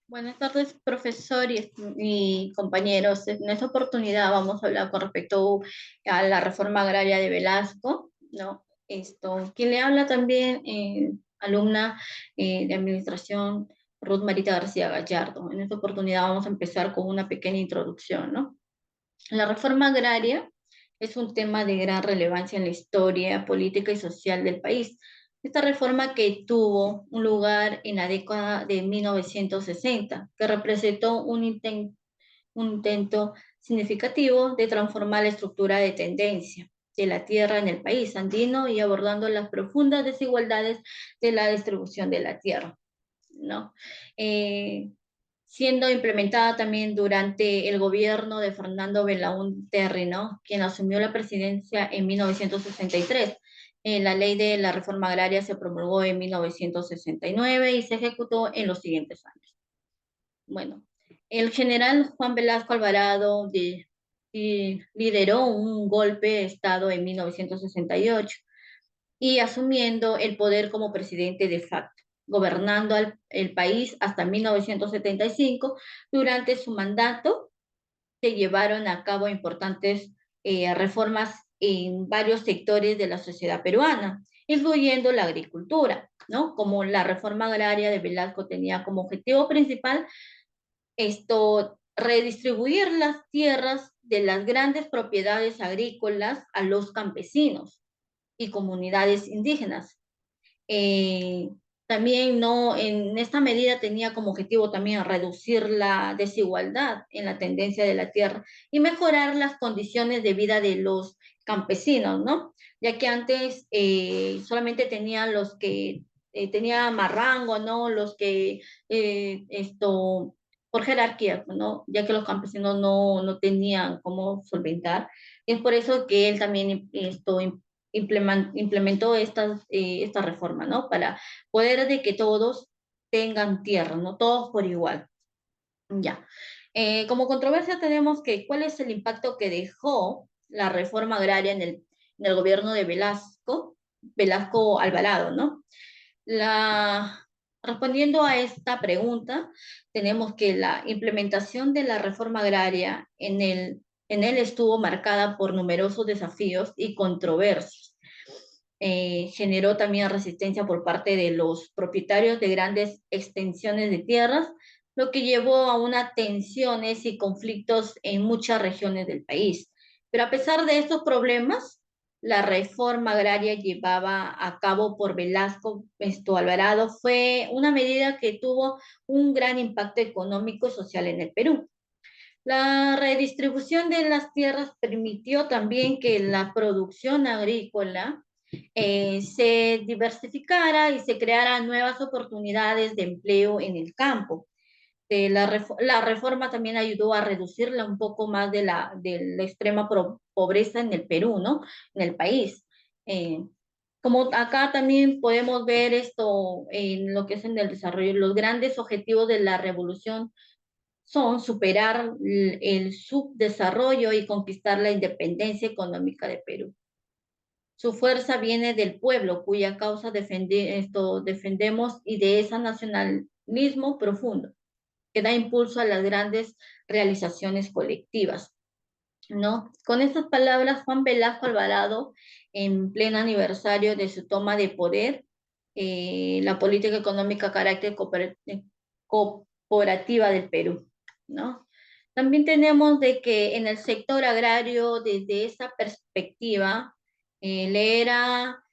Buenas tardes, profesor y compañeros. En esta oportunidad vamos a hablar con respecto a la reforma agraria de Velasco, ¿no? Quien le habla también, alumna de administración, Ruth Marita García Gallardo. En esta oportunidad vamos a empezar con una pequeña introducción, ¿no? La reforma agraria es un tema de gran relevancia en la historia política y social del país. Esta reforma que tuvo un lugar en la década de 1960, que representó un intento significativo de transformar la estructura de tendencia de la tierra en el país andino y abordando las profundas desigualdades de la distribución de la tierra, ¿no? Eh, Siendo implementada también durante el gobierno de Fernando Belaúnde, ¿no? Quien asumió la presidencia en 1963. La ley de la reforma agraria se promulgó en 1969 y se ejecutó en los siguientes años. Bueno, el general Juan Velasco Alvarado lideró un golpe de Estado en 1968 y asumiendo el poder como presidente de facto, gobernando el país hasta 1975. Durante su mandato se llevaron a cabo importantes reformas en varios sectores de la sociedad peruana, incluyendo la agricultura, ¿no? Como la reforma agraria de Velasco tenía como objetivo principal redistribuir las tierras de las grandes propiedades agrícolas a los campesinos y comunidades indígenas. Eh, También no, en esta medida tenía como objetivo también reducir la desigualdad en la tendencia de la tierra y mejorar las condiciones de vida de los campesinos, ¿no? Ya que antes solamente tenían los que tenía más rango, ¿no? Los que por jerarquía, ¿no? Ya que los campesinos no tenían cómo solventar. Es por eso que él también implementó esta reforma, ¿no? Para poder de que todos tengan tierra, ¿no? Todos por igual. Ya. Como controversia tenemos que cuál es el impacto que dejó la reforma agraria en el gobierno de Velasco Alvarado, ¿no? La, Respondiendo a esta pregunta, tenemos que la implementación de la reforma agraria en él estuvo marcada por numerosos desafíos y controversias. Generó también resistencia por parte de los propietarios de grandes extensiones de tierras, lo que llevó a unas tensiones y conflictos en muchas regiones del país. Pero a pesar de estos problemas, la reforma agraria llevada a cabo por Velasco Alvarado fue una medida que tuvo un gran impacto económico y social en el Perú. La redistribución de las tierras permitió también que la producción agrícola se diversificara y se creara nuevas oportunidades de empleo en el campo. La reforma también ayudó a reducirla un poco más de la extrema pobreza en el Perú, ¿no? En el país. Eh, Como acá también podemos ver esto en lo que es en el desarrollo, los grandes objetivos de la revolución son superar el subdesarrollo y conquistar la independencia económica de Perú. Su fuerza viene del pueblo, cuya causa defendemos, y de ese nacionalismo profundo que da impulso a las grandes realizaciones colectivas, ¿no? Con estas palabras, Juan Velasco Alvarado, en pleno aniversario de su toma de poder, la política económica carácter corporativa del Perú, ¿no? También tenemos de que en el sector agrario, desde esa perspectiva, le era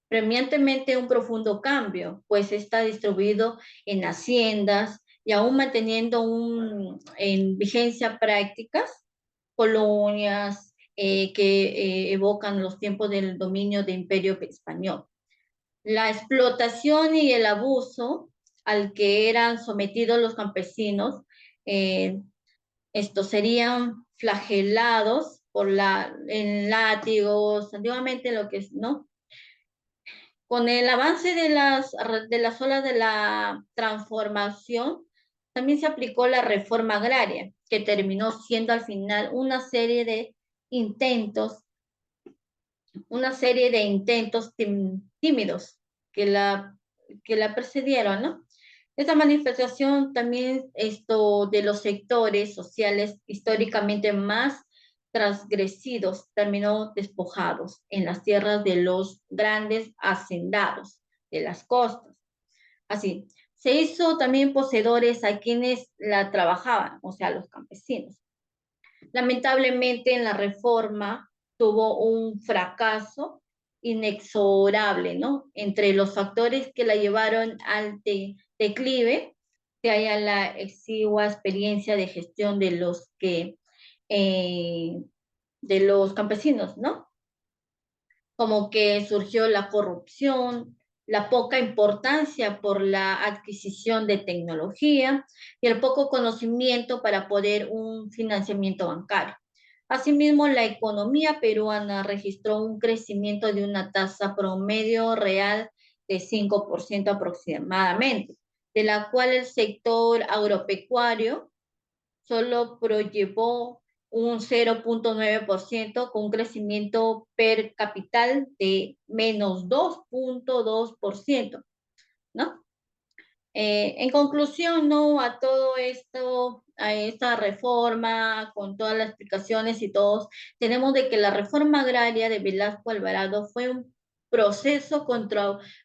premiantemente un profundo cambio, pues está distribuido en haciendas y aún manteniendo en vigencia prácticas, colonias que evocan los tiempos del dominio del Imperio Español. La explotación y el abuso al que eran sometidos los campesinos, eh, estos serían flagelados en látigos, antiguamente lo que es, ¿no? Con el avance de las olas de la transformación, también se aplicó la reforma agraria, que terminó siendo al final intentos, una serie de intentos tímidos que la precedieron, ¿no? Esta manifestación también esto de los sectores sociales históricamente más transgresidos terminó despojados en las tierras de los grandes hacendados de las costas. Así, se hizo también poseedores a quienes la trabajaban, o sea, los campesinos. Lamentablemente en la reforma tuvo un fracaso inexorable, ¿no? Entre los factores que la llevaron al declive, se halla la exigua experiencia de gestión eh, de los campesinos, ¿no? Como que surgió la corrupción, la poca importancia por la adquisición de tecnología y el poco conocimiento para poder un financiamiento bancario. Asimismo, la economía peruana registró un crecimiento de una tasa promedio real de 5% aproximadamente, de la cual el sector agropecuario solo proyectó un 0,9% con un crecimiento per capital de menos 2,2%, ¿no? En conclusión, ¿no? A todo esto, a esta reforma, con todas las explicaciones y todos, tenemos de que la reforma agraria de Velasco Alvarado fue un proceso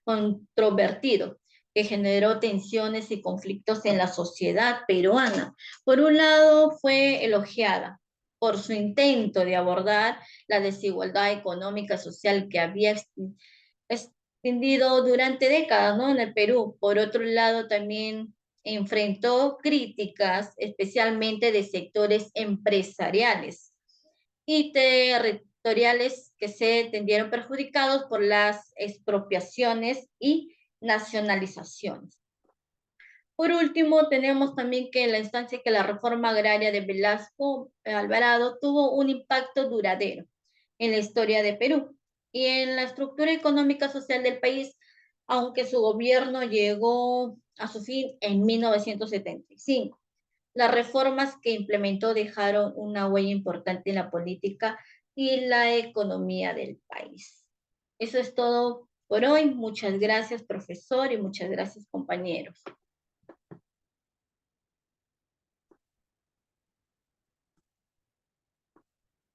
controvertido que generó tensiones y conflictos en la sociedad peruana. Por un lado, fue elogiada por su intento de abordar la desigualdad económica y social que había extendido durante décadas, ¿no? En el Perú. Por otro lado, también enfrentó críticas, especialmente de sectores empresariales y territoriales que se entendieron perjudicados por las expropiaciones y nacionalizaciones. Por último, tenemos también que la instancia que la reforma agraria de Velasco Alvarado tuvo un impacto duradero en la historia de Perú y en la estructura económica social del país, aunque su gobierno llegó a su fin en 1975. Las reformas que implementó dejaron una huella importante en la política y la economía del país. Eso es todo por hoy. Muchas gracias, profesor, y muchas gracias, compañeros.